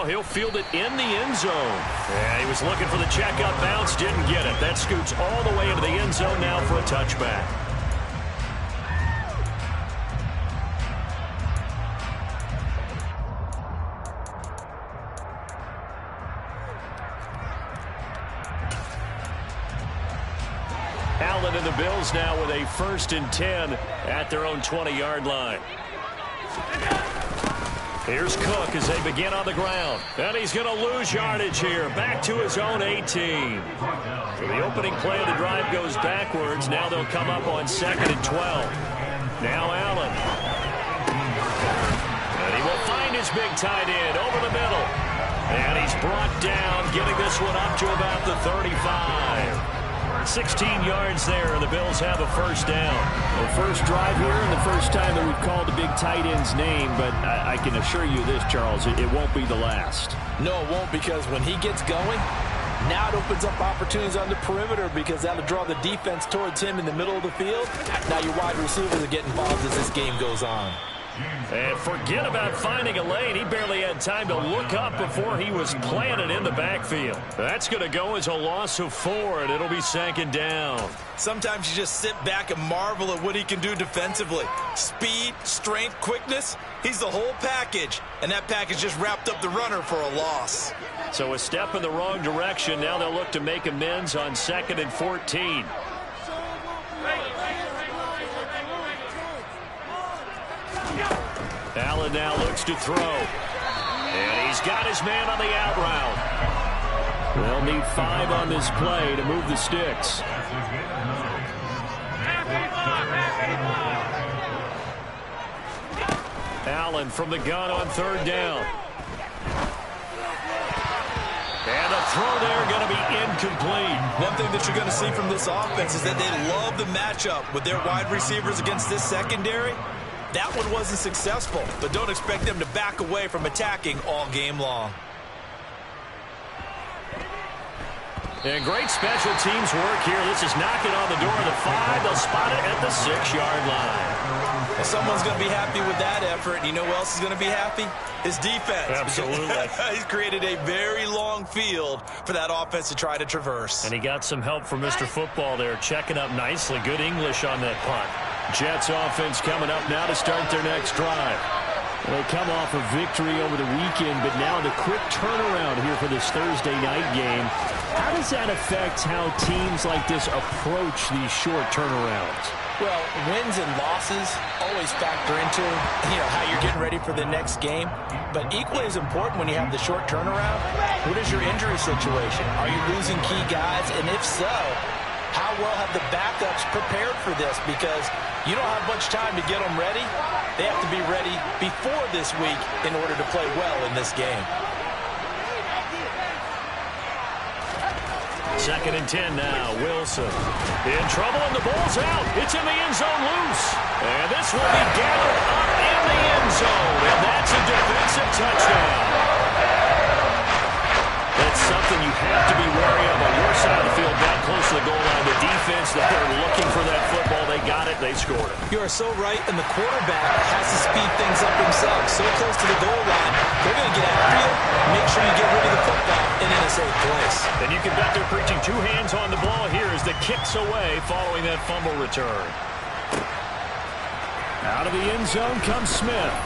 Oh, he'll field it in the end zone. Yeah, he was looking for the checkup bounce, didn't get it. That scoots all the way into the end zone now for a touchback. Allen and the Bills now with a 1st and 10 at their own 20-yard line. Here's Cook as they begin on the ground. And he's going to lose yardage here. Back to his own 18. So the opening play of the drive goes backwards. Now they'll come up on 2nd and 12. Now Allen. And he will find his big tight end over the middle. And he's brought down, getting this one up to about the 35. 16 yards there, and the Bills have a 1st down. The first drive here and the first time that we've called the big tight end's name, but I can assure you this, Charles, it won't be the last. No, it won't, because when he gets going, now it opens up opportunities on the perimeter because that'll draw the defense towards him in the middle of the field. Now your wide receivers are getting involved as this game goes on. And forget about finding a lane. He barely had time to look up before he was planted in the backfield. That's going to go as a loss of 4, and it'll be 2nd down. Sometimes you just sit back and marvel at what he can do defensively. Speed, strength, quickness, he's the whole package. And that package just wrapped up the runner for a loss. So a step in the wrong direction. Now they'll look to make amends on 2nd and 14. Allen now looks to throw. And he's got his man on the out route. They'll need 5 on this play to move the sticks. Allen from the gun on 3rd down. And the throw there going to be incomplete. One thing that you're going to see from this offense is that they love the matchup with their wide receivers against this secondary. That one wasn't successful, but don't expect them to back away from attacking all game long. And great special teams work here. This is knocking on the door of the 5. They'll spot it at the 6-yard line. Well, someone's going to be happy with that effort. And you know who else is going to be happy? His defense. Absolutely. He's created a very long field for that offense to try to traverse. And he got some help from Mr. Football there, checking up nicely. Good English on that punt. Jets offense coming up now to start their next drive. Well, they come off a victory over the weekend, but now the quick turnaround here for this Thursday night game. How does that affect how teams like this approach these short turnarounds? Well, wins and losses always factor into, how you're getting ready for the next game. But equally as important when you have the short turnaround, what is your injury situation? Are you losing key guys? And if so, how well have the backups prepared for this? Because you don't have much time to get them ready. They have to be ready before this week in order to play well in this game. 2nd and 10 now. Wilson in trouble, and the ball's out. It's in the end zone loose. And this will be gathered up in the end zone. And that's a defensive touchdown. That's something you have to be wary of on your side of the field, that close to the goal line. The defense, they're looking for that football. They got it. They scored it. You are so right, and the quarterback has to speed things up himself. So close to the goal line, they're going to get after you. Make sure you get rid of the football and in a safe place. And you can bet they're preaching 2 hands on the ball here as the kick's away following that fumble return. Out of the end zone comes Smith.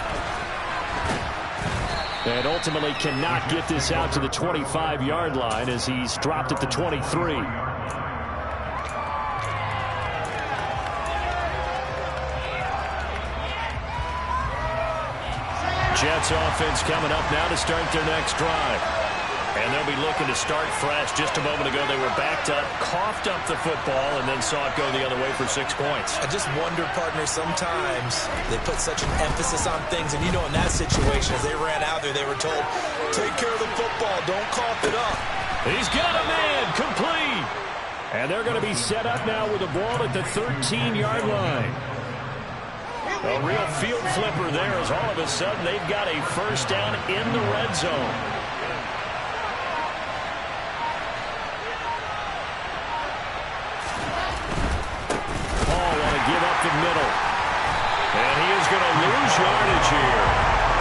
And ultimately cannot get this out to the 25-yard line as he's dropped at the 23. Jets offense coming up now to start their next drive. And they'll be looking to start fresh. Just a moment ago, they were backed up, coughed up the football, and then saw it go the other way for 6 points. I just wonder, partner, sometimes they put such an emphasis on things. And, in that situation, as they ran out there, they were told, take care of the football, don't cough it up. He's got a man, complete. And they're going to be set up now with the ball at the 13-yard line. A real field flipper there as all of a sudden they've got a 1st down in the red zone. Paul want to give up the middle. And he is going to lose yardage here.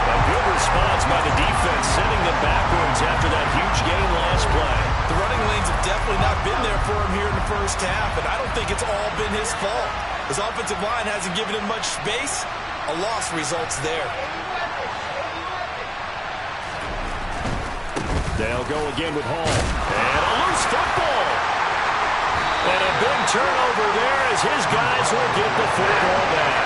A good response by the defense, sending them backwards after that huge gain last play. The running lanes have definitely not been there for him here in the first half, and I don't think it's all been his fault. His offensive line hasn't given him much space. A loss results there. They'll go again with Hall. And a loose football. And a big turnover there as his guys will get the football back.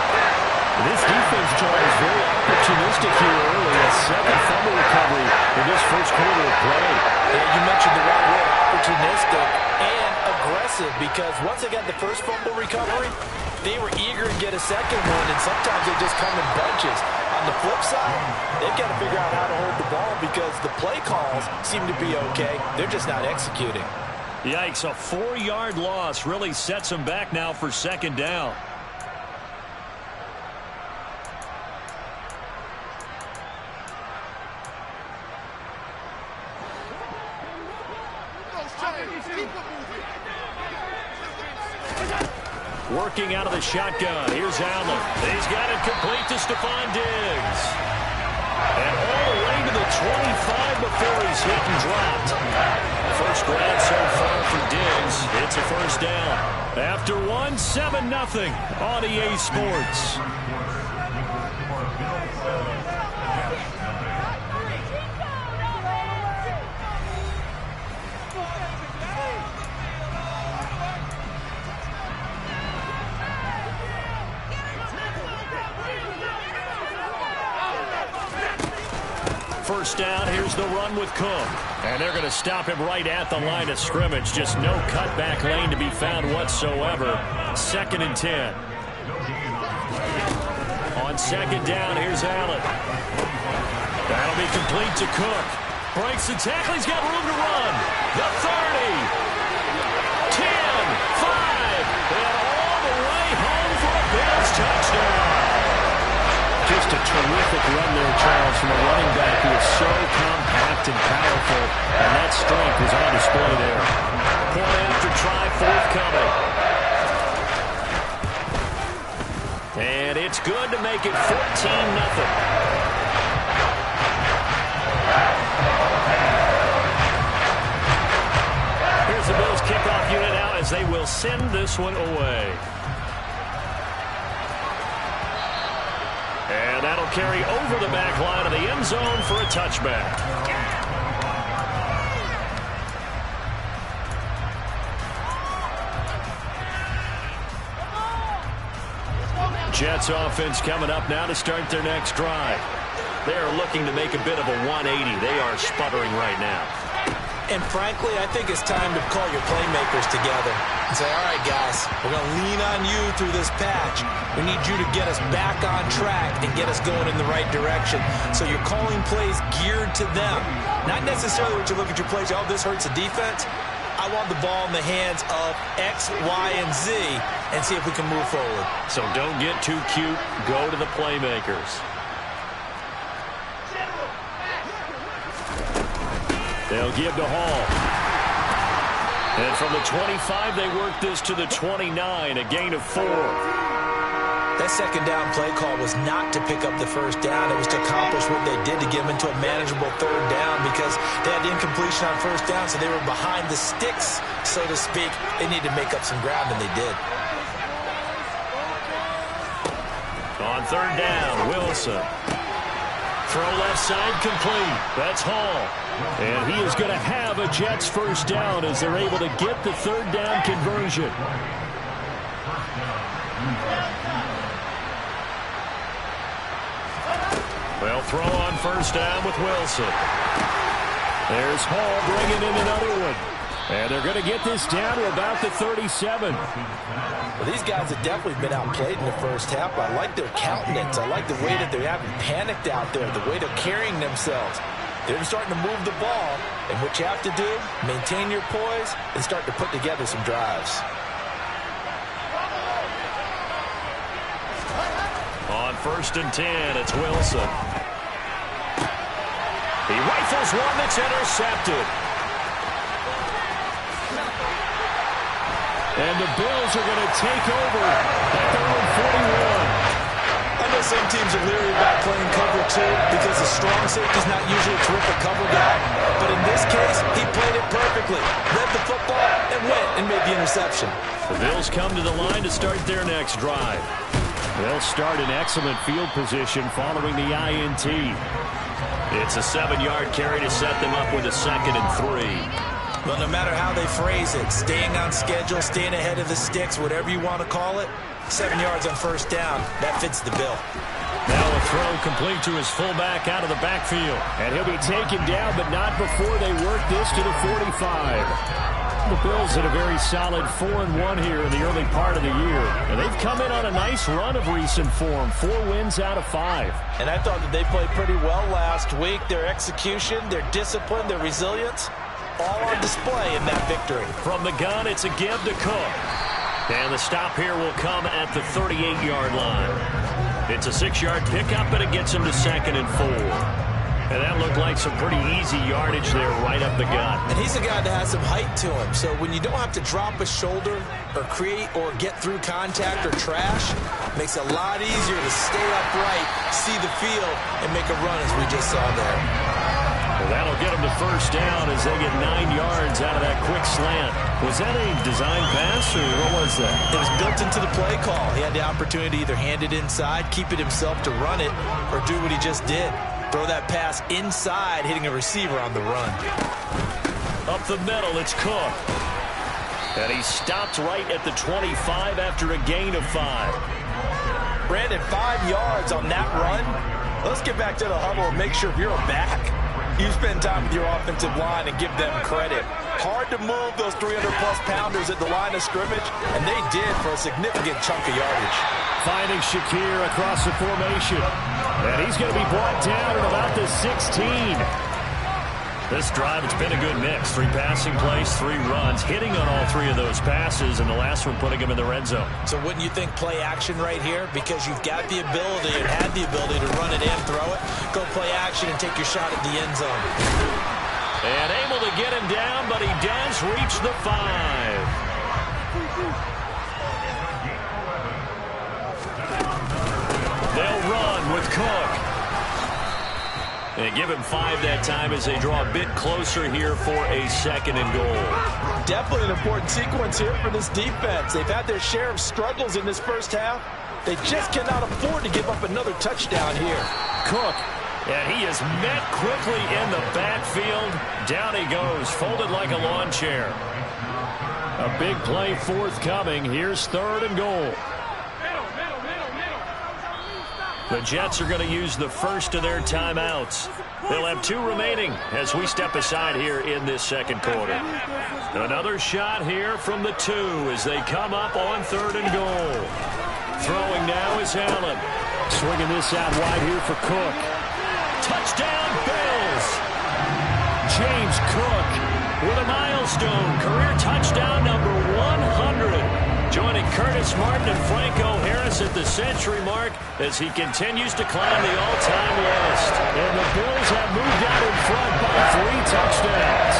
This defense, John, is very opportunistic here early. A second fumble recovery in this first quarter of play. Yeah, you mentioned the right word, opportunistic and aggressive, because once they got the first fumble recovery, they were eager to get a second one, and sometimes they just come in bunches. On the flip side, they've got to figure out how to hold the ball because the play calls seem to be okay. They're just not executing. Yikes, a 4-yard loss really sets them back now for second down. Working out of the shotgun. Here's Allen. He's got it complete to Stephon Diggs. And all the way to the 25 before he's hit and dropped. First grab so far for Diggs. It's a first down. After one, 7-0 on EA Sports. First down, here's the run with Cook. And they're going to stop him right at the line of scrimmage. Just no cutback lane to be found whatsoever. 2nd and 10. On second down, here's Allen. That'll be complete to Cook. Breaks the tackle, he's got room to run. The 30. 10, 5, and all the way home for a Bills touchdown. Just a terrific run there, Charles, from a running back who is so compact and powerful, and that strength is on display there. Point after try forthcoming. And it's good to make it 14-0. Here's the Bills kickoff unit now as they will send this one away. And that'll carry over the back line of the end zone for a touchback. Jets offense coming up now to start their next drive. They are looking to make a bit of a 180. They are sputtering right now. And frankly, I think it's time to call your playmakers together and say, all right, guys, we're going to lean on you through this patch. We need you to get us back on track and get us going in the right direction. So you're calling plays geared to them. Not necessarily what you look at your plays, oh, this hurts the defense. I want the ball in the hands of X, Y, and Z and see if we can move forward. So don't get too cute. Go to the playmakers. They'll give to Hall. And from the 25, they work this to the 29, a gain of 4. That second down play call was not to pick up the first down. It was to accomplish what they did to get them into a manageable third down because they had incompletion on first down, so they were behind the sticks, so to speak. They needed to make up some ground, and they did. On third down, Wilson. Throw left side complete. That's Hall. And he is going to have a Jets first down as they're able to get the third down conversion. They'll throw on first down with Wilson. There's Hall bringing in another one. And they're going to get this down to about the 37. Well, these guys have definitely been outplayed in the first half. I like their countenance. I like the way that they haven't panicked out there, the way they're carrying themselves. They're starting to move the ball, and what you have to do, maintain your poise and start to put together some drives. On first and 10, it's Wilson. He rifles one that's intercepted. And the Bills are going to take over at their own 41. know some teams are leery about playing cover 2 because the strong safety's not usually a terrific cover guy. But in this case, he played it perfectly. Read the football and went and made the interception. The Bills come to the line to start their next drive. They'll start in excellent field position following the INT. It's a 7-yard carry to set them up with a 2nd and 3. Well, no matter how they phrase it, staying on schedule, staying ahead of the sticks, whatever you want to call it, 7 yards on first down, that fits the bill. Now a throw complete to his fullback out of the backfield. And he'll be taken down, but not before they work this to the 45. The Bills had a very solid 4-1 here in the early part of the year. And they've come in on a nice run of recent form. 4 wins out of 5. And I thought that they played pretty well last week. Their execution, their discipline, their resilience, all on display in that victory. From the gun, it's a give to Cook. And the stop here will come at the 38-yard line. It's a 6-yard pickup, and it gets him to 2nd and 4. And that looked like some pretty easy yardage there right up the gut. And he's a guy that has some height to him. So when you don't have to drop a shoulder or create or get through contact or trash, makes it a lot easier to stay upright, see the field, and make a run as we just saw there. Well, that'll get him to first down as they get 9 yards out of that quick slant. Was that a design pass, or what was that? It was built into the play call. He had the opportunity to either hand it inside, keep it himself to run it, or do what he just did. Throw that pass inside, hitting a receiver on the run. Up the middle, it's Cook. And he stopped right at the 25 after a gain of 5. Brandon, 5 yards on that run. Let's get back to the huddle and make sure if you're a back, you spend time with your offensive line and give them credit. Hard to move those 300-plus pounders at the line of scrimmage, and they did for a significant chunk of yardage. Finding Shakir across the formation. And he's going to be brought down at about the 16. This drive, it's been a good mix. 3 passing plays, 3 runs, hitting on all 3 of those passes, and the last one putting him in the red zone. So wouldn't you think play action right here? Because you've got the ability and had the ability to run it and throw it. Go play action and take your shot at the end zone. And able to get him down, but he does reach the 5. They'll run with Cook. They give him 5 that time as they draw a bit closer here for a 2nd and goal. Definitely an important sequence here for this defense. They've had their share of struggles in this first half. They just cannot afford to give up another touchdown here. Cook, and he is met quickly in the backfield. Down he goes, folded like a lawn chair. A big play forthcoming. Here's 3rd and goal. The Jets are going to use the first of their timeouts. They'll have 2 remaining as we step aside here in this 2nd quarter. Another shot here from the 2 as they come up on 3rd and goal. Throwing now is Allen. Swinging this out wide here for Cook. Touchdown, Bills! James Cook with a milestone career touchdown number 100. Joining Curtis Martin and Franco Harris at the century mark as he continues to climb the all-time list. And the Bills have moved out in front by 3 touchdowns.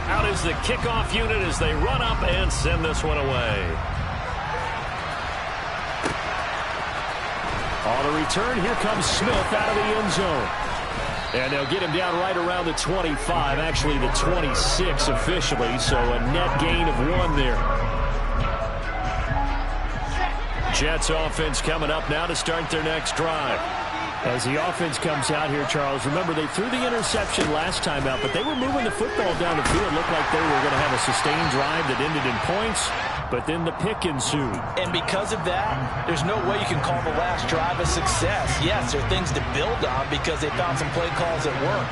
Out is the kickoff unit as they run up and send this one away. On the return, here comes Smith out of the end zone. And they'll get him down right around the 25, actually the 26 officially, so a net gain of 1 there. Jets offense coming up now to start their next drive. As the offense comes out here, Charles, remember they threw the interception last time out, but they were moving the football down the field. Looked like they were going to have a sustained drive that ended in points, but then the pick ensued. And because of that, there's no way you can call the last drive a success. Yes, there are things to build on because they found some play calls that work.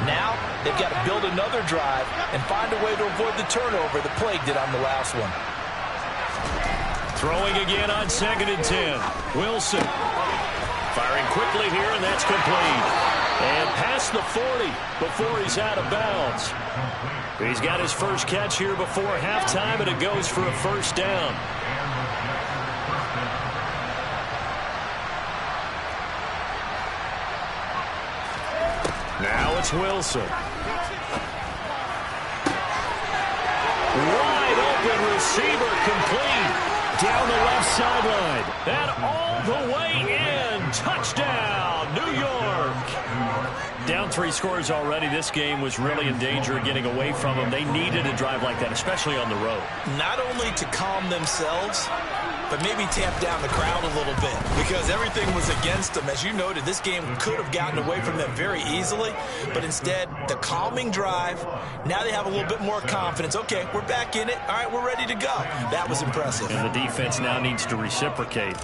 Now, they've got to build another drive and find a way to avoid the turnover the plague did on the last one. Throwing again on 2nd and 10. Wilson. Firing quickly here, and that's complete. And past the 40 before he's out of bounds. He's got his first catch here before halftime, and it goes for a first down. Now it's Wilson. Wide open receiver complete. Down the left sideline. And all the way in. Touchdown, New York. Down 3 scores already. This game was really in danger of getting away from them. They needed a drive like that, especially on the road. Not only to calm themselves, but maybe tamp down the crowd a little bit because everything was against them. As you noted, this game could have gotten away from them very easily, but instead, the calming drive, now they have a little bit more confidence. Okay, we're back in it. All right, we're ready to go. That was impressive. And the defense now needs to reciprocate.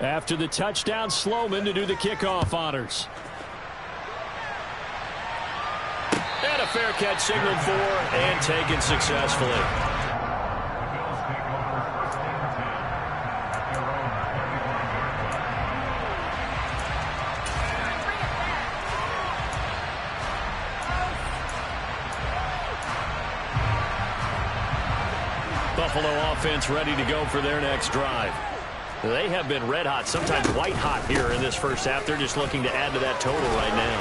After the touchdown, Sloman to do the kickoff honors. And a fair catch signaled for and taken successfully. Buffalo offense ready to go for their next drive. They have been red hot, sometimes white hot here in this first half. They're just looking to add to that total right now.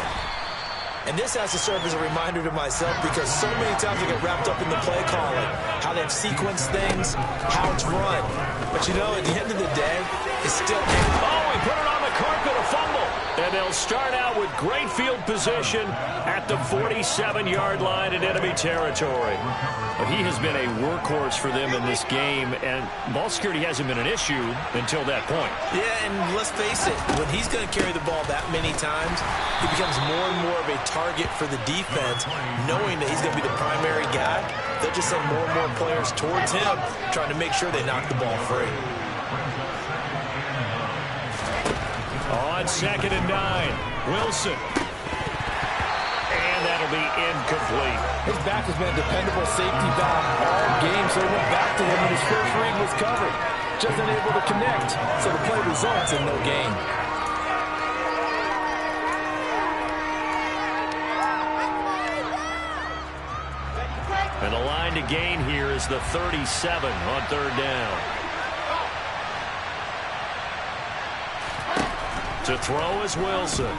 And this has to serve as a reminder to myself because so many times I get wrapped up in the play calling, how they've sequenced things, how it's run. But, you know, at the end of the day, it's still... Oh, he put it on the carpet, a fumble. And they'll start out with great field position at the 47-yard line in enemy territory. But he has been a workhorse for them in this game, and ball security hasn't been an issue until that point. Yeah, and let's face it, when he's going to carry the ball that many times, he becomes more and more of a target for the defense, knowing that he's going to be the primary guy. They'll just send more and more players towards him, trying to make sure they knock the ball free. On 2nd and 9, Wilson. And that'll be incomplete. His back has been a dependable safety valve all game, so he went back to him when his first read was covered. Just unable to connect, so the play results in no gain. And the line to gain here is the 37 on 3rd down. To throw is Wilson.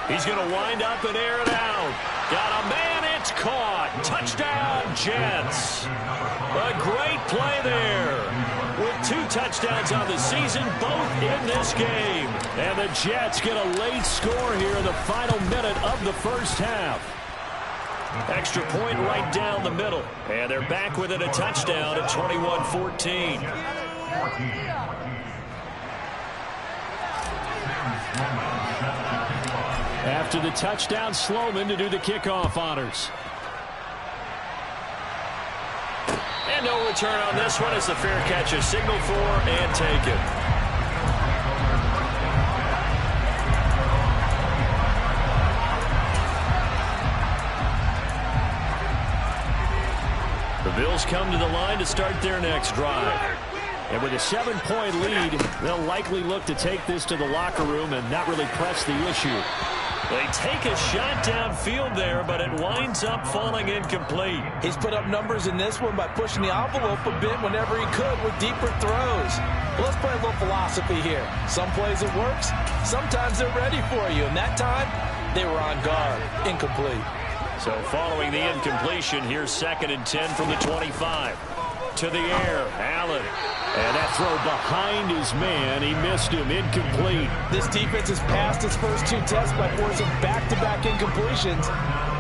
He's going to wind up and air it out. Got a man, it's caught. Touchdown, Jets. A great play there. With 2 touchdowns on the season, both in this game. And the Jets get a late score here in the final minute of the first half. Extra point right down the middle. And they're back within a touchdown at 21-14. After the touchdown, Sloman to do the kickoff honors. And no return on this one as the fair catch is signaled for and taken. The Bills come to the line to start their next drive. And with a 7-point lead, they'll likely look to take this to the locker room and not really press the issue. They take a shot downfield there, but it winds up falling incomplete. He's put up numbers in this one by pushing the envelope a bit whenever he could with deeper throws. Well, let's play a little philosophy here. Some plays it works, sometimes they're ready for you, and that time they were on guard. Incomplete. So following the incompletion, here's 2nd and 10 from the 25. To the air, Allen. And that throw behind his man, he missed him, incomplete. This defense has passed its first 2 tests by forcing back-to-back incompletions.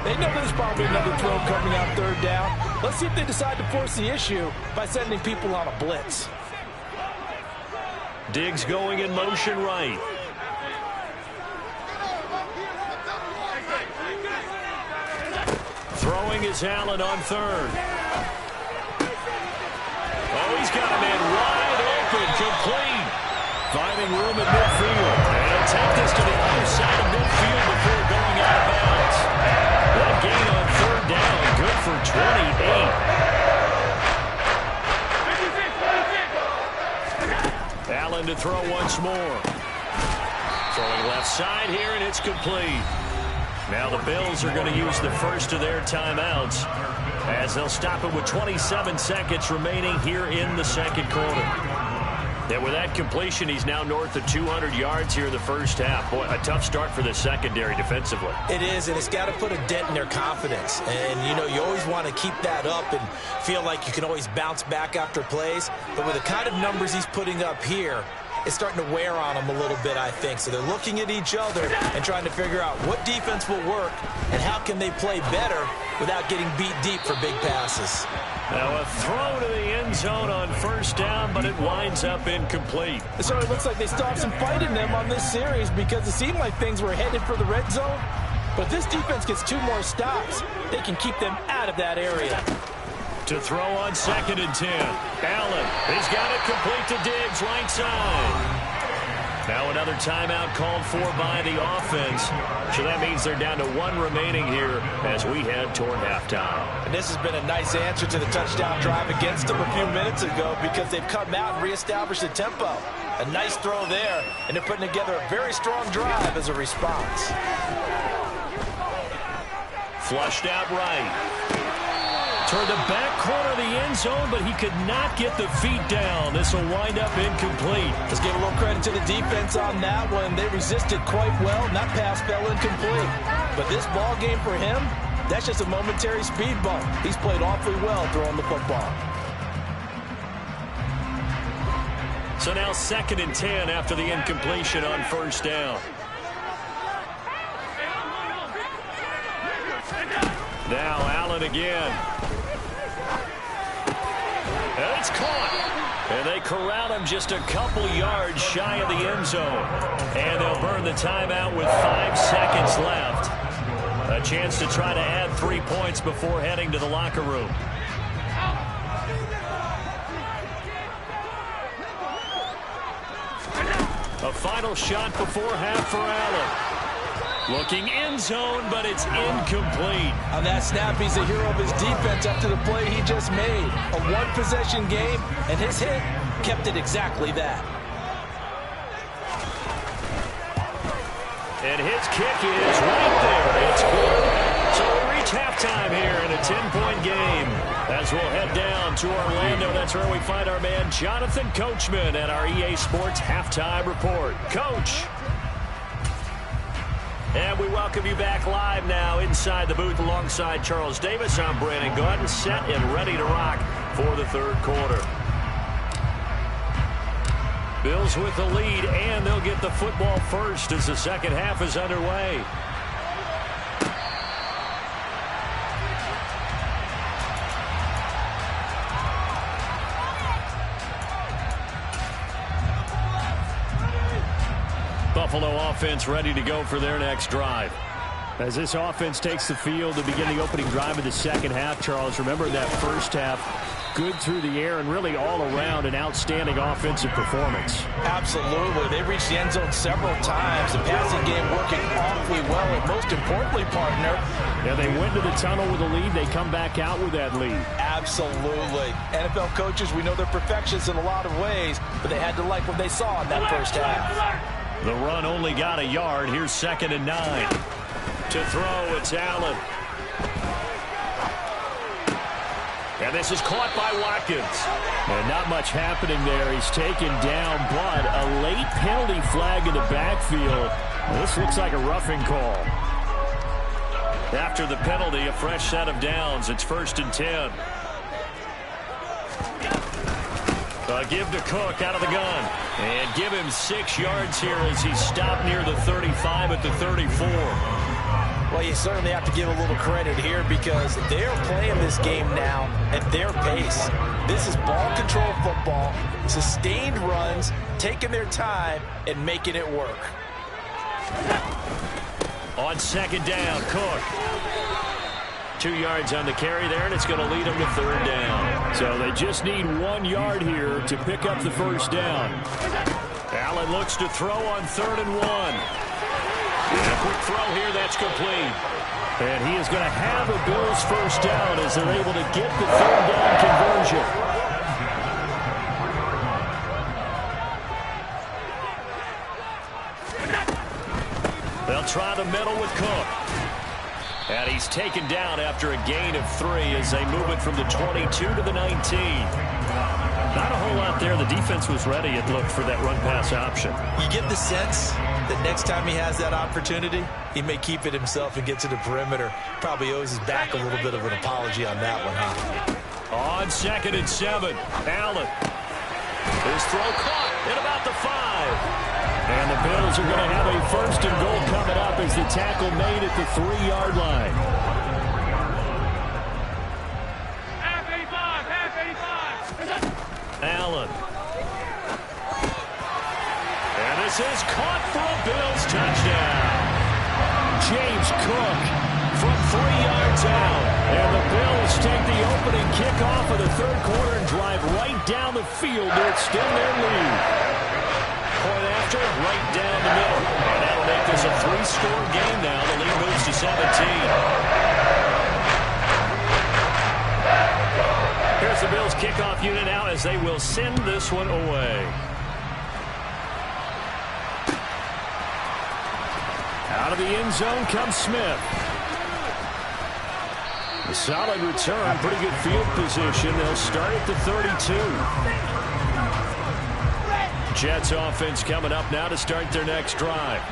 They know there's probably another throw coming out 3rd down. Let's see if they decide to force the issue by sending people on a blitz. Diggs going in motion right. Throwing is Allen on 3rd. Oh, he's got a man wide open, complete. Finding room at midfield. And he'll take this to the other side of midfield before going out of bounds. That gain on 3rd down, good for 28. Allen to throw once more. Throwing left side here, and it's complete. Now the Bills are going to use the first of their timeouts as they'll stop it with 27 seconds remaining here in the 2nd quarter. And with that completion, he's now north of 200 yards here in the first half. Boy, a tough start for the secondary defensively. It is, and it's got to put a dent in their confidence. And, you know, you always want to keep that up and feel like you can always bounce back after plays. But with the kind of numbers he's putting up here, it's starting to wear on them a little bit, I think. So they're looking at each other and trying to figure out what defense will work and how can they play better without getting beat deep for big passes. Now a throw to the end zone on first down, but it winds up incomplete. So it looks like they still have some fight in them on this series because it seemed like things were headed for the red zone. But if this defense gets 2 more stops, they can keep them out of that area. To throw on 2nd and 10. Allen, he's got it complete to Diggs, right side. Now another timeout called for by the offense. So that means they're down to 1 remaining here as we head toward halftime. And this has been a nice answer to the touchdown drive against them a few minutes ago because they've come out and reestablished the tempo. A nice throw there, and they're putting together a very strong drive as a response. Flushed out right. Toward the back corner of the end zone, but he could not get the feet down. This will wind up incomplete. Let's give a little credit to the defense on that one. They resisted quite well, and that pass fell incomplete. But this ball game for him, that's just a momentary speed bump. He's played awfully well throwing the football. So now 2nd and 10 after the incompletion on first down. Now Allen again. And it's caught. And they corral him just a couple yards shy of the end zone. And they'll burn the timeout with 5 seconds left. A chance to try to add 3 points before heading to the locker room. A final shot before half for Allen. Looking end zone, but it's incomplete. On that snap, he's a hero of his defense after the play he just made. A 1-possession game, and his hit kept it exactly that. And his kick is right there. It's good. So we reach halftime here in a 10-point game. As we'll head down to Orlando, that's where we find our man Jonathan Coachman at our EA Sports Halftime Report. Coach. And we welcome you back live now inside the booth alongside Charles Davis. I'm Brandon Gaudin, set and ready to rock for the 3rd quarter. Bills with the lead, and they'll get the football first as the second half is underway. Buffalo offense ready to go for their next drive. As this offense takes the field to begin the opening drive of the second half, Charles, remember that first half, good through the air and really all around an outstanding offensive performance. Absolutely. They reached the end zone several times. The passing game working awfully well, and most importantly, partner. Yeah, they went to the tunnel with a lead. They come back out with that lead. Absolutely. NFL coaches, we know they're perfectionists in a lot of ways, but they had to like what they saw in that first half. The run only got a yard. Here's 2nd and 9. To throw, it's Allen. And this is caught by Watkins. And not much happening there. He's taken down, but a late penalty flag in the backfield. This looks like a roughing call. After the penalty, a fresh set of downs. It's 1st and 10. Give to Cook out of the gun. And give him 6 yards here as he's stopped near the 35 at the 34. Well, you certainly have to give a little credit here because they're playing this game now at their pace. This is ball control football, sustained runs, taking their time and making it work. On 2nd down, Cook. 2 yards on the carry there, and it's going to lead them to 3rd down. So they just need 1 yard here to pick up the first down. Allen looks to throw on 3rd and 1. And a quick throw here, that's complete. And he is going to have a Bills first down as they're able to get the 3rd down conversion. They'll try the middle with Cook. And he's taken down after a gain of 3 as they move it from the 22 to the 19. Not a whole lot there. The defense was ready, it looked, for that run-pass option. You get the sense that next time he has that opportunity, he may keep it himself and get to the perimeter. Probably owes his back a little bit of an apology on that one, huh? On 2nd and 7, Allen. His throw caught at about the 5. And the Bills are going to have a 1st and goal coming up as the tackle made at the 3-yard line. Allen. And this is caught for a Bills touchdown. James Cook from 3 yards out. And the Bills take the opening kickoff of the 3rd quarter and drive right down the field to extend their lead. Point after, right down the middle. And that'll make this a 3-score game now. The lead moves to 17. Here's the Bills kickoff unit out as they will send this one away. Out of the end zone comes Smith. A solid return, pretty good field position. They'll start at the 32. Jets offense coming up now to start their next drive.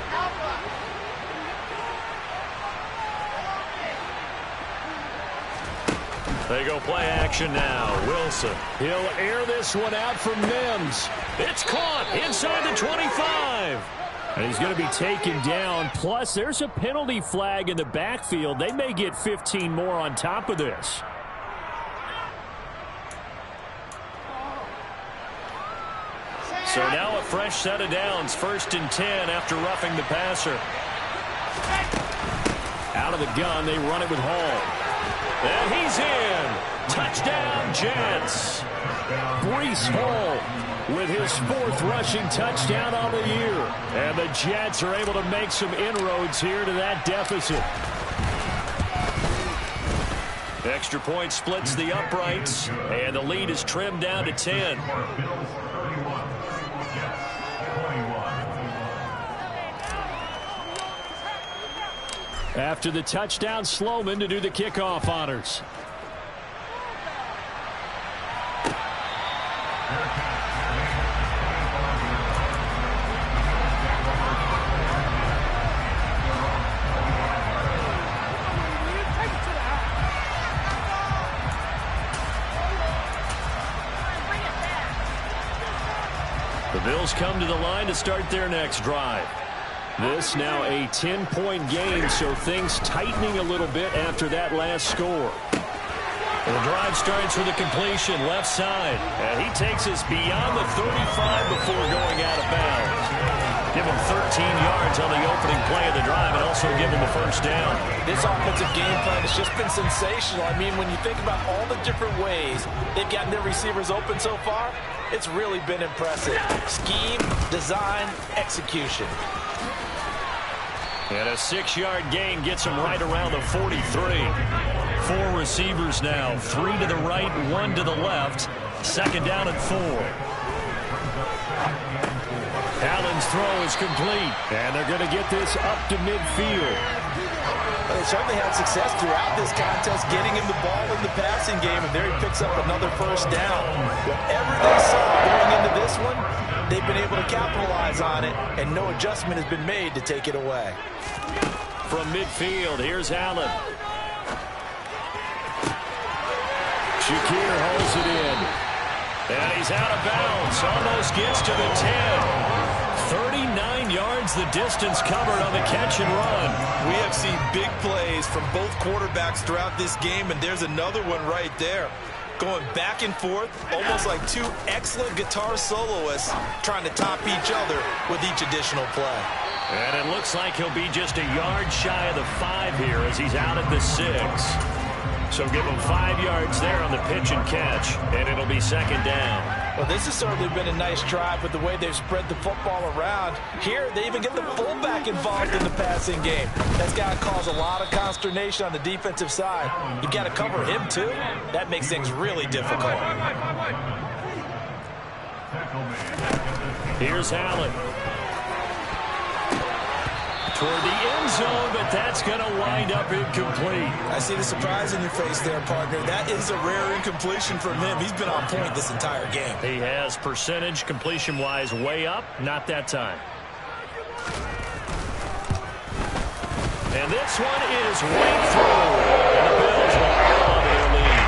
They go play action now. Wilson. He'll air this one out from Mims. It's caught inside the 25. And he's going to be taken down. Plus, there's a penalty flag in the backfield. They may get 15 more on top of this. So now a fresh set of downs. 1st and 10 after roughing the passer. Out of the gun, they run it with Hall. And he's in. Touchdown, Jets. Breece Hall with his 4th rushing touchdown on the year. And the Jets are able to make some inroads here to that deficit. Extra point splits the uprights, and the lead is trimmed down to 10. After the touchdown, Sloman to do the kickoff honors. The Bills come to the line to start their next drive. This now a 10-point game, so things tightening a little bit after that last score. The drive starts with a completion left side. And he takes us beyond the 35 before going out of bounds. Give him 13 yards on the opening play of the drive and also give him the 1st down. This offensive game plan has just been sensational. I mean, when you think about all the different ways they've gotten their receivers open so far, it's really been impressive. Scheme, design, execution. And a 6-yard gain gets him right around the 43. 4 receivers now. 3 to the right, 1 to the left. 2nd down and 4. Allen's throw is complete. And they're going to get this up to midfield. Well, they certainly had success throughout this contest getting him the ball in the passing game, and there he picks up another 1st down. Whatever they saw going into this one, they've been able to capitalize on it, and no adjustment has been made to take it away. From midfield, here's Allen. Shakir holds it in. And he's out of bounds. Almost gets to the 10. 39 yards the distance covered on the catch and run. We have seen big plays from both quarterbacks throughout this game, and there's another one right there. Going back and forth, almost like 2 excellent guitar soloists trying to top each other with each additional play. And it looks like he'll be just a yard shy of the 5 here as he's out at the 6. So give him 5 yards there on the pitch and catch, and it'll be 2nd down. Well, this has certainly been a nice drive with the way they've spread the football around. Here, they even get the fullback involved in the passing game. That's got to cause a lot of consternation on the defensive side. You got to cover him, too. That makes things really difficult. Here's Allen. toward the end zone, but that's going to wind up incomplete. I see the surprise in your face there, partner. That is a rare incompletion from him. He's been on point this entire game. He has percentage completion-wise way up, not that time. And this one is right through. And the Bills will hold on to their lead.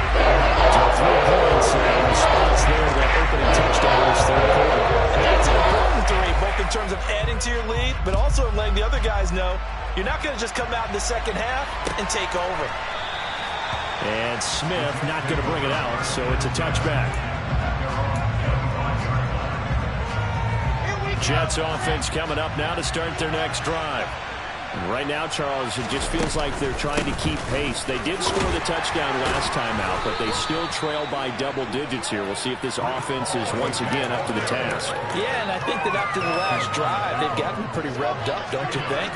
So 3 points in response there to that opening touchdown this third quarter. And that's an important 3, both in terms of adding to your lead, but also in letting the other guys know you're not going to just come out in the second half and take over. And Smith not going to bring it out, so it's a touchback. Jets offense coming up now to start their next drive. Right now, Charles, it just feels like they're trying to keep pace. They did score the touchdown last time out, but they still trail by double digits here. We'll see if this offense is once again up to the task. Yeah, and I think that after the last drive, they've gotten pretty revved up, don't you think?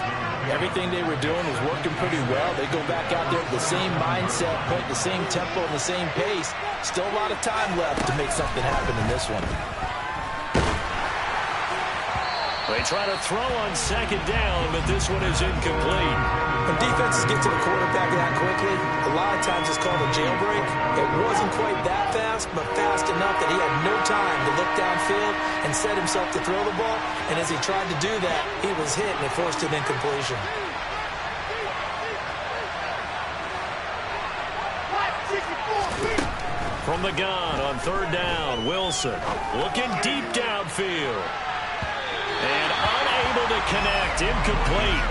Everything they were doing was working pretty well. They go back out there with the same mindset, put the same tempo and the same pace. Still a lot of time left to make something happen in this one. They try to throw on second down, but this one is incomplete. When defenses get to the quarterback that quickly, a lot of times it's called a jailbreak. It wasn't quite that fast, but fast enough that he had no time to look downfield and set himself to throw the ball. And as he tried to do that, he was hit and it forced an incompletion. From the gun on third down, Wilson looking deep downfield. And unable to connect, incomplete.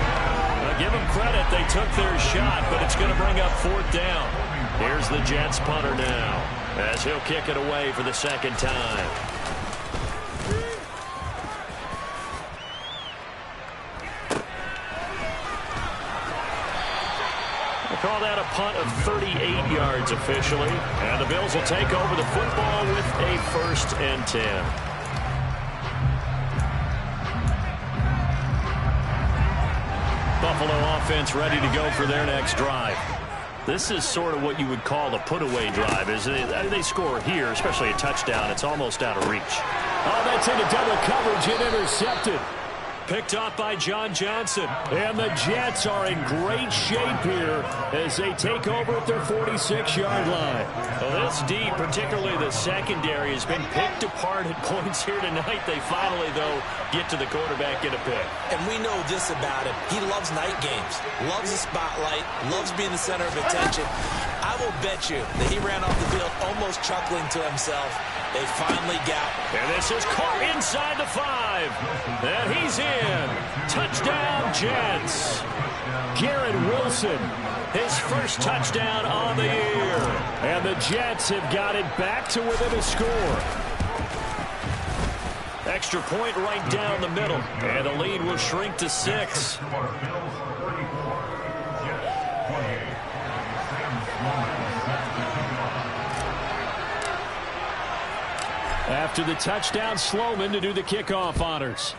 Now give them credit, they took their shot, but it's going to bring up fourth down. Here's the Jets punter now, as he'll kick it away for the second time. We'll call that a punt of 38 yards officially. And the Bills will take over the football with a 1st and 10. Buffalo offense ready to go for their next drive. This is sort of what you would call a put-away drive. As they score here, especially a touchdown, it's almost out of reach. Oh, that's into double coverage and intercepted. Picked off by John Johnson. And the Jets are in great shape here as they take over at their 46-yard line. Well, this D, particularly the secondary, has been picked apart at points here tonight. They finally, though, get to the quarterback in a pick. And we know this about him. He loves night games, loves the spotlight, loves being the center of attention. I will bet you that he ran off the field almost chuckling to himself. They finally got him. And this is caught inside the 5. And he's in. Touchdown, Jets. Garrett Wilson, his first touchdown on the year. And the Jets have got it back to within a score. Extra point right down the middle. And the lead will shrink to 6. After the touchdown, Sloman to do the kickoff honors.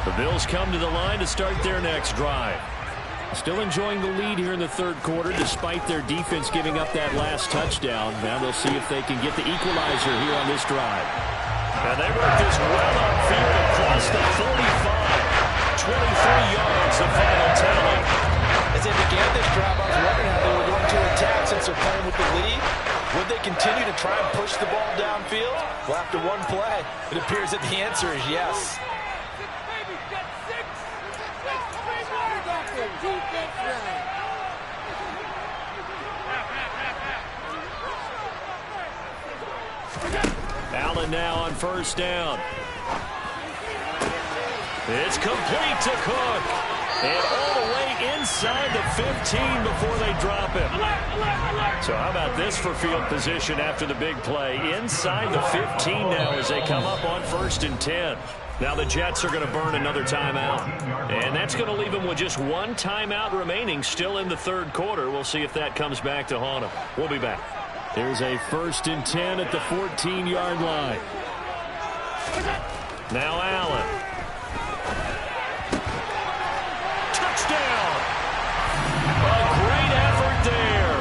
The Bills come to the line to start their next drive. Still enjoying the lead here in the third quarter despite their defense giving up that last touchdown. Now they'll see if they can get the equalizer here on this drive. And they work this well upfield across the 45. 23 yards the final tally. As they began this drive, I was wondering how they were going to attack since they're playing with the lead. Would they continue to try and push the ball downfield? Well, after one play, it appears that the answer is yes. Allen now on first down. It's complete to Cook. And all the way inside the 15 before they drop him. So how about this for field position after the big play? Inside the 15 now as they come up on 1st and 10. Now the Jets are going to burn another timeout. And that's going to leave them with just one timeout remaining still in the third quarter. We'll see if that comes back to haunt them. We'll be back. Here's a 1st and 10 at the 14-yard line. Now Allen. Touchdown! A great effort there.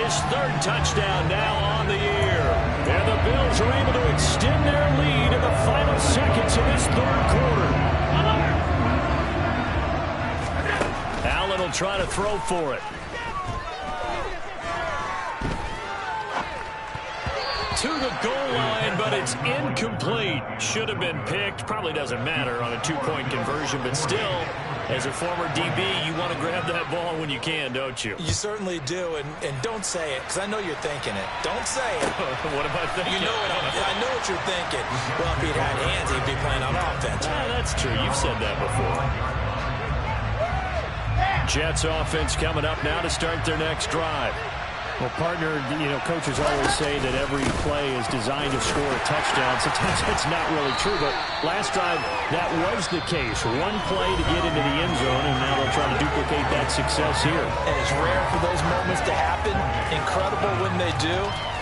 His 3rd touchdown now on the year. And the Bills are able to extend their lead in the final seconds of this 3rd quarter. Allen will try to throw for it. To the goal line, but it's incomplete. Should have been picked. Probably doesn't matter on a 2-point conversion, but still, as a former DB, you want to grab that ball when you can, don't you? You certainly do, and don't say it, because I know you're thinking it. Don't say it. What am I thinking? You know what I know what you're thinking. Well, if he'd had hands, he'd be playing on offense. That's true. You've said that before. Jets offense coming up now to start their next drive. Well, partner, coaches always say that every play is designed to score a touchdown. Sometimes that's not really true, but last drive, that was the case. One play to get into the end zone, and now they'll try to duplicate that success here. And it's rare for those moments to happen. Incredible when they do.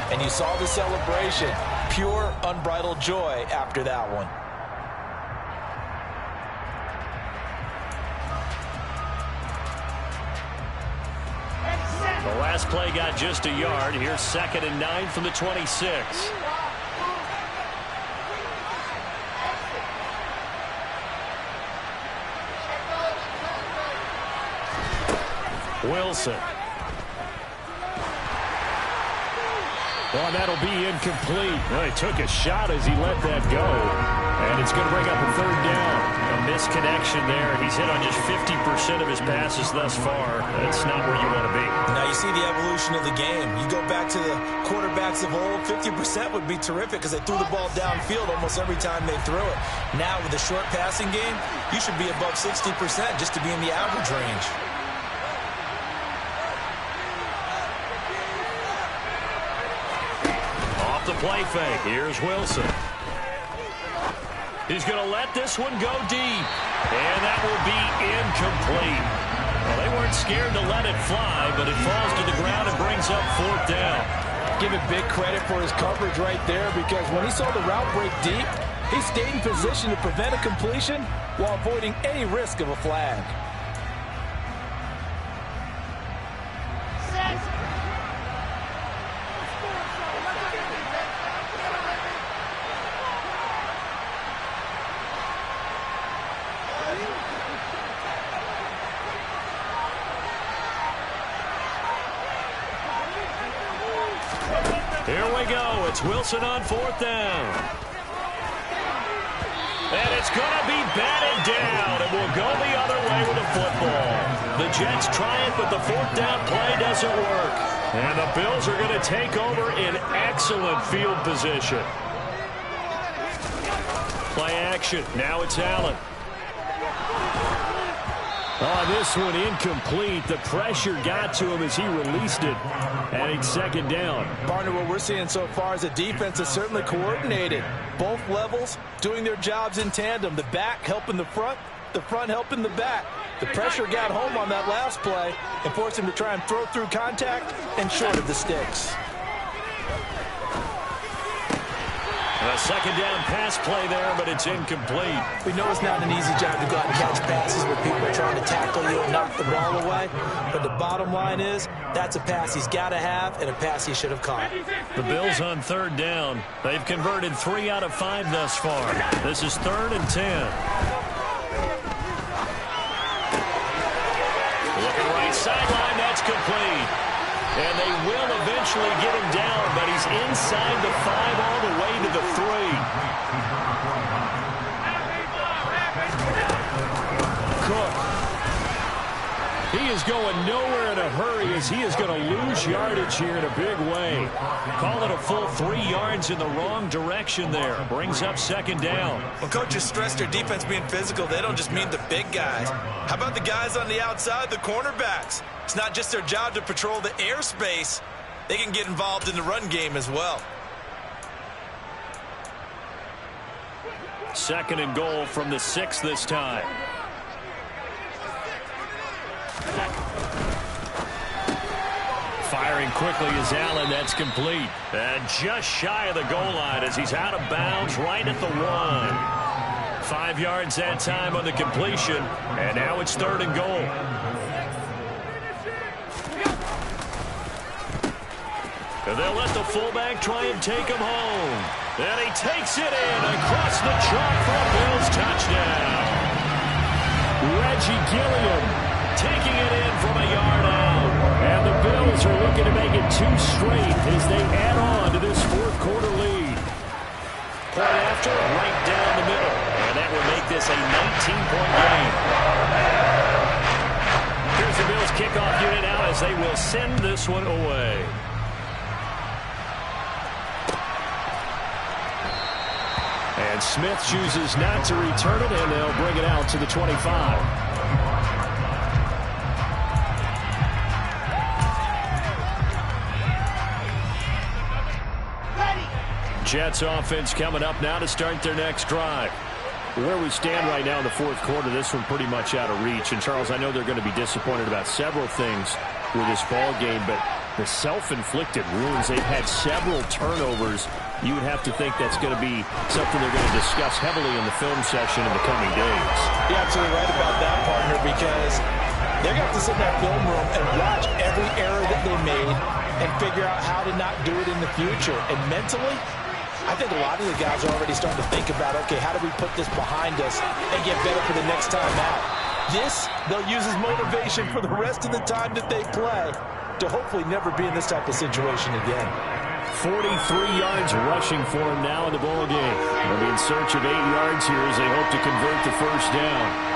And you saw the celebration. Pure, unbridled joy after that one. The last play got just a yard. Here's 2nd and 9 from the 26. Wilson. Well, that'll be incomplete. Well, he took a shot as he let that go. And it's going to bring up a 3rd down. A misconnection there. He's hit on just 50% of his passes thus far. That's not where you want to be. Now you see the evolution of the game. You go back to the quarterbacks of old, 50% would be terrific because they threw the ball downfield almost every time they threw it. Now with the short passing game, you should be above 60% just to be in the average range. Off the play fake. Here's Wilson. He's going to let this one go deep. And that will be incomplete. Well, they weren't scared to let it fly, but it falls to the ground and brings up 4th down. Give it big credit for his coverage right there, because when he saw the route break deep, he stayed in position to prevent a completion while avoiding any risk of a flag. Here we go. It's Wilson on 4th down. And it's going to be batted down. It will go the other way with the football. The Jets try it, but the 4th down play doesn't work. And the Bills are going to take over in excellent field position. Play action. Now it's Allen. Oh, this one incomplete. The pressure got to him as he released it. And it's 2nd down. Partner, what we're seeing so far is the defense is certainly coordinated. Both levels doing their jobs in tandem. The back helping the front helping the back. The pressure got home on that last play and forced him to try and throw through contact and short of the sticks. A 2nd down pass play there, but it's incomplete. We know it's not an easy job to go out and catch passes where people are trying to tackle you and knock the ball away. But the bottom line is, that's a pass he's got to have and a pass he should have caught. The Bills on 3rd down. They've converted 3 out of 5 thus far. This is 3rd and 10. Looking right sideline, that's complete. And they will eventually get him down, but he's inside the 5 all the way to the 3. Cook. He is going nowhere in a hurry as he is going to lose yardage here in a big way. Call it a full 3 yards in the wrong direction there. Brings up 2nd down. When coaches stress their defense being physical, they don't just mean the big guys. How about the guys on the outside, the cornerbacks? It's not just their job to patrol the airspace. They can get involved in the run game as well. 2nd and goal from the 6 this time. Firing quickly is Allen. That's complete. And just shy of the goal line as he's out of bounds right at the 1. 5 yards that time on the completion. And now it's 3rd and goal. And they'll let the fullback try and take him home. And he takes it in across the chalk for a Bills touchdown. Reggie Gilliam Taking it in from a yard out. And the Bills are looking to make it 2 straight as they add on to this 4th quarter lead. Point after, right down the middle. And that will make this a 19-point game. Here's the Bills kickoff unit now as they will send this one away. And Smith chooses not to return it, and they'll bring it out to the 25. Jets offense coming up now to start their next drive. Where we stand right now in the 4th quarter, this one pretty much out of reach. And, Charles, I know they're going to be disappointed about several things with this ball game, but the self-inflicted wounds, they've had several turnovers. You would have to think that's going to be something they're going to discuss heavily in the film session in the coming days. You're absolutely right about that, partner, because they're going to have to sit in that film room and watch every error that they made and figure out how to not do it in the future. And mentally, I think a lot of the guys are already starting to think about, okay, how do we put this behind us and get better for the next time out? This, they'll use as motivation for the rest of the time that they play to hopefully never be in this type of situation again. 43 yards rushing for him now in the ball game. They'll be in search of 8 yards here as they hope to convert the first down.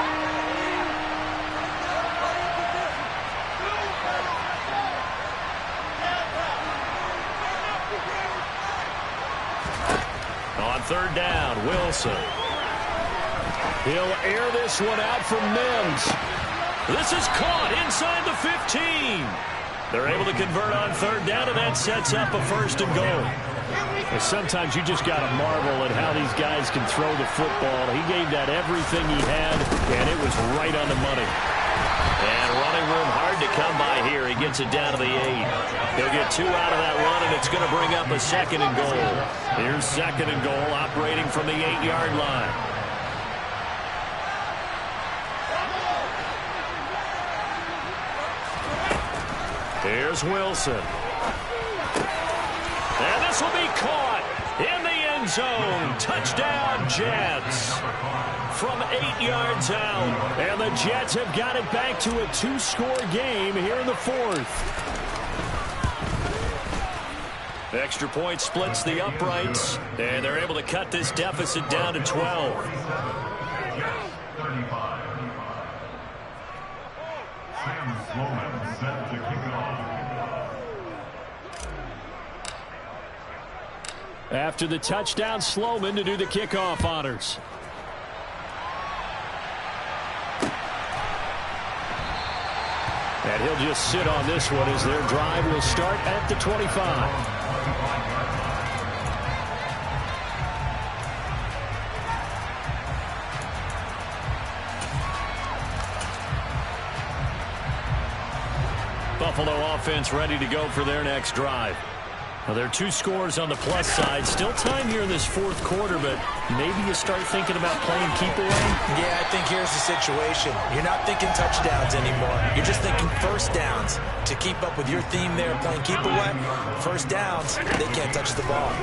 On 3rd down, Wilson. He'll air this one out from Mims. This is caught inside the 15. They're able to convert on 3rd down, and that sets up a 1st and goal. And sometimes you just got to marvel at how these guys can throw the football. He gave that everything he had, and it was right on the money. And running room hard to come by here. He gets it down to the 8. He'll get 2 out of that run, and it's going to bring up a 2nd and goal. Here's 2nd and goal, operating from the 8-yard line. Here's Wilson. And this will be caught in the end zone. Touchdown, Jets. From 8 yards out. And the Jets have got it back to a 2-score game here in the 4th. Extra point splits the uprights, and they're able to cut this deficit down to 12. After the touchdown, Sloman to do the kickoff honors. And he'll just sit on this one as their drive will start at the 25. Buffalo offense ready to go for their next drive. Well, there are 2 scores on the plus side. Still time here in this 4th quarter, but maybe you start thinking about playing keep away. Yeah, I think here's the situation. You're not thinking touchdowns anymore. You're just thinking first downs. To keep up with your theme there, playing keep away, first downs, they can't touch the ball.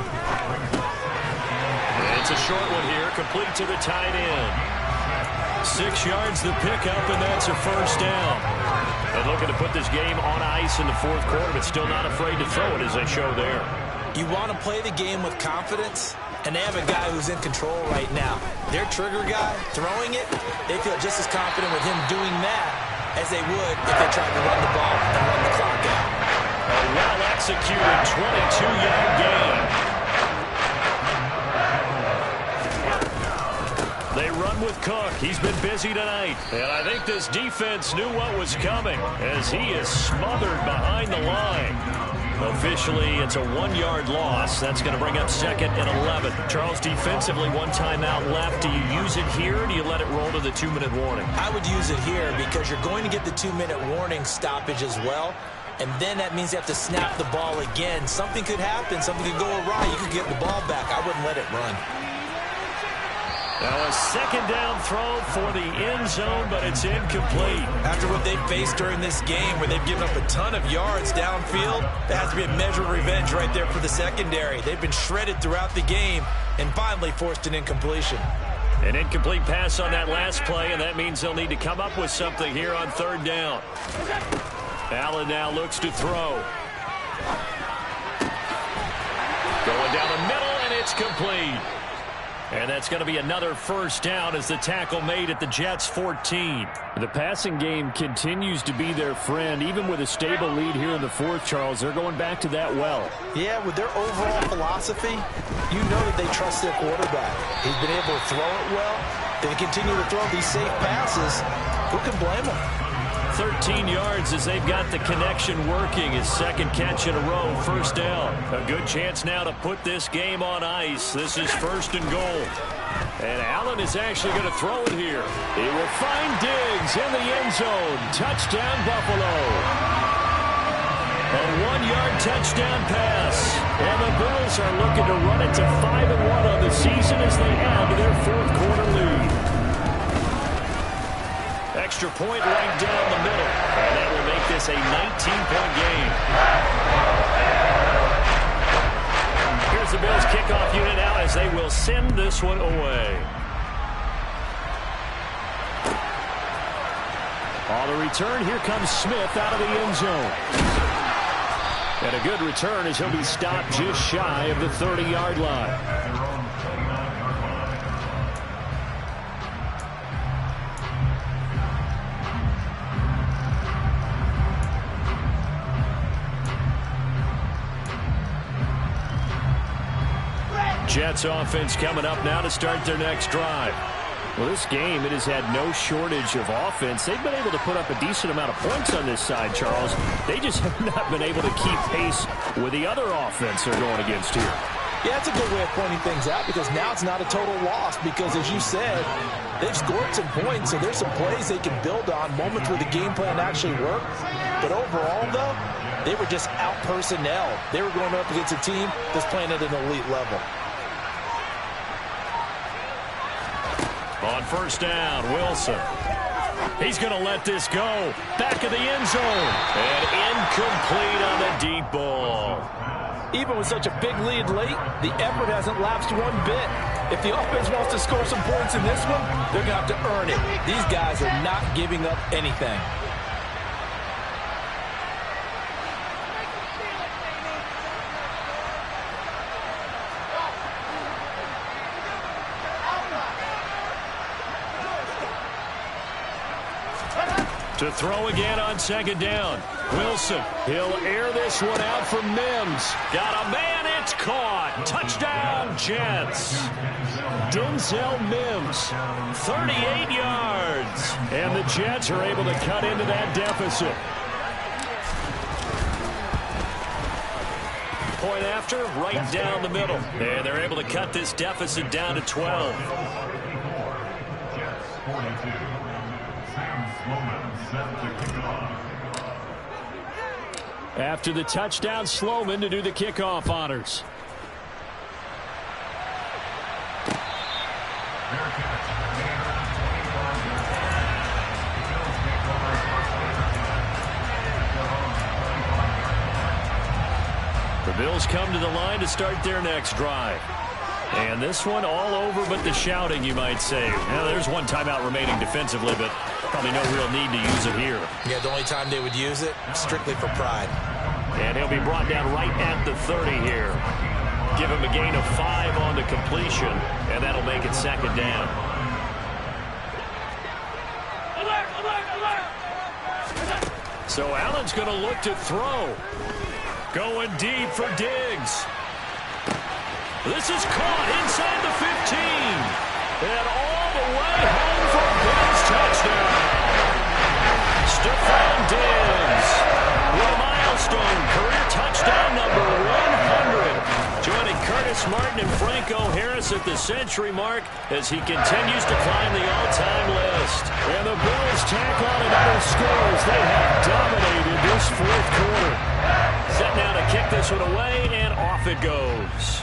It's a short one here, complete to the tight end. 6 yards the pickup, and that's a first down. And looking to put this game on ice in the 4th quarter, but still not afraid to throw it as they show there. You want to play the game with confidence, and they have a guy who's in control right now. Their trigger guy, throwing it, they feel just as confident with him doing that as they would if they tried to run the ball and run the clock out. A well-executed 22-yard gain. They run with Cook. He's been busy tonight. And I think this defense knew what was coming as he is smothered behind the line. Officially, it's a 1-yard loss. That's going to bring up 2nd and 11. Charles, defensively, 1 timeout left. Do you use it here, or do you let it roll to the 2-minute warning? I would use it here because you're going to get the 2-minute warning stoppage as well. and then that means they have to snap the ball again. Something could happen. Something could go awry. You could get the ball back. I wouldn't let it run. Now a second down throw for the end zone, but it's incomplete. After what they've faced during this game where they've given up a ton of yards downfield, that has to be a measure of revenge right there for the secondary. They've been shredded throughout the game and finally forced an incompletion. An incomplete pass on that last play, and that means they'll need to come up with something here on third down. Allen now looks to throw. Going down the middle, and it's complete. And that's going to be another first down as the tackle made at the Jets' 14. The passing game continues to be their friend. Even with a stable lead here in the fourth, Charles, they're going back to that well. Yeah, with their overall philosophy, you know that they trust their quarterback. He's been able to throw it well. They continue to throw these safe passes. Who can blame them? 13 yards as they've got the connection working. His second catch in a row, first down. A good chance now to put this game on ice. This is first and goal. And Allen is actually going to throw it here. He will find Diggs in the end zone. Touchdown, Buffalo. A 1-yard touchdown pass. And the Bills are looking to run it to 5-1 on the season as they add to their fourth quarter lead. Extra point right down the middle. And that will make this a 19-point game. Here's the Bills kickoff unit now as they will send this one away. On the return, here comes Smith out of the end zone. And a good return as he'll be stopped just shy of the 30-yard line. Jets offense coming up now to start their next drive. Well, this game, it has had no shortage of offense. They've been able to put up a decent amount of points on this side, Charles. They just have not been able to keep pace with the other offense they're going against here. Yeah, that's a good way of pointing things out because now it's not a total loss because, as you said, they've scored some points, so there's some plays they can build on, moments where the game plan actually worked. But overall, though, they were just out-personnel. They were going up against a team that's playing at an elite level. On first down, Wilson. He's going to let this go. Back of the end zone. And incomplete on the deep ball. Even with such a big lead late, the effort hasn't lapsed one bit. If the offense wants to score some points in this one, they're going to have to earn it. These guys are not giving up anything. To throw again on second down. Wilson, he'll air this one out for Mims. Got a man, it's caught. Touchdown, Jets. Denzel Mims, 38 yards. And the Jets are able to cut into that deficit. Point after, right down the middle. And they're able to cut this deficit down to 12. After the touchdown, Sloman to do the kickoff honors. The Bills come to the line to start their next drive. And this one all over but the shouting, you might say. Now, there's one timeout remaining defensively, but probably no real need to use it here. Yeah, the only time they would use it, strictly for pride. And he'll be brought down right at the 30 here. Give him a gain of 5 on the completion, and that'll make it second down. So Allen's going to look to throw. Going deep for Diggs. This is caught inside the 15. And all the way home for a Bills touchdown. Stephon Diggs with a milestone career touchdown number 100. Joining Curtis Martin and Franco Harris pass at the century mark as he continues to climb the all-time list. And the Bills tack on another score as they have dominated this fourth quarter. Set now to kick this one away, and off it goes.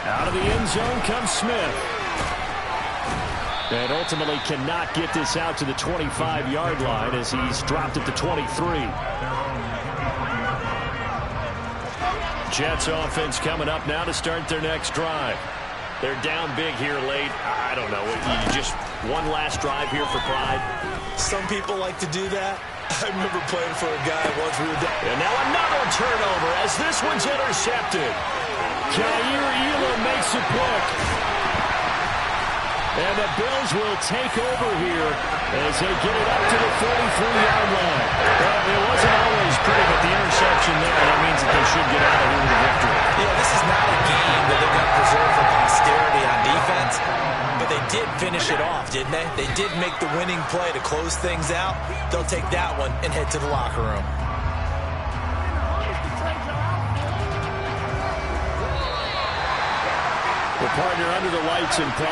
Out of the end zone comes Smith. And ultimately cannot get this out to the 25-yard line as he's dropped it to 23. Jets offense coming up now to start their next drive. They're down big here late. I don't know. You just one last drive here for pride. Some people like to do that. I remember playing for a guy once we were down. And now another turnover as this one's intercepted. Jair Elam makes it quick. And the Bills will take over here as they get it up to the 43-yard line. Well, it wasn't always pretty, but the interception there, that means that they should get out of here with a victory. Yeah, this is not a game that they're going to preserve for posterity on defense, but they did finish it off, didn't they? They did make the winning play to close things out. They'll take that one and head to the locker room. The partner under the lights in prime.